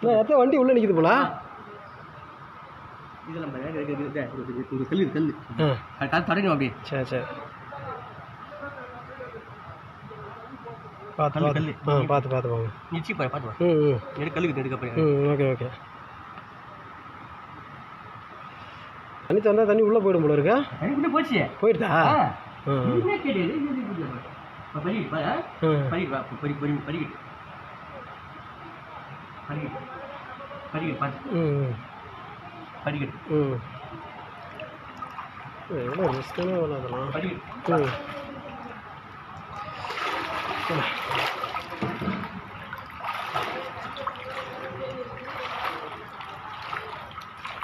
எத்தனை வண்டி உள்ளே நிற்கிது போல. இதெல்லாம் ஒரு கல் தடணும் அப்படியே. சரி சரி பார்த்து பார்த்து பார்த்து போங்க. நிச்சயம் பார்த்து கல்லுக்கு எடுக்க. Okay okay. தண்ணி தந்தா தண்ணி உள்ளே போயிடும் போல இருக்கா. போச்சு போயிடுதா. எவ்வளோ ரிஸ்க்கான வேலை அதெல்லாம்.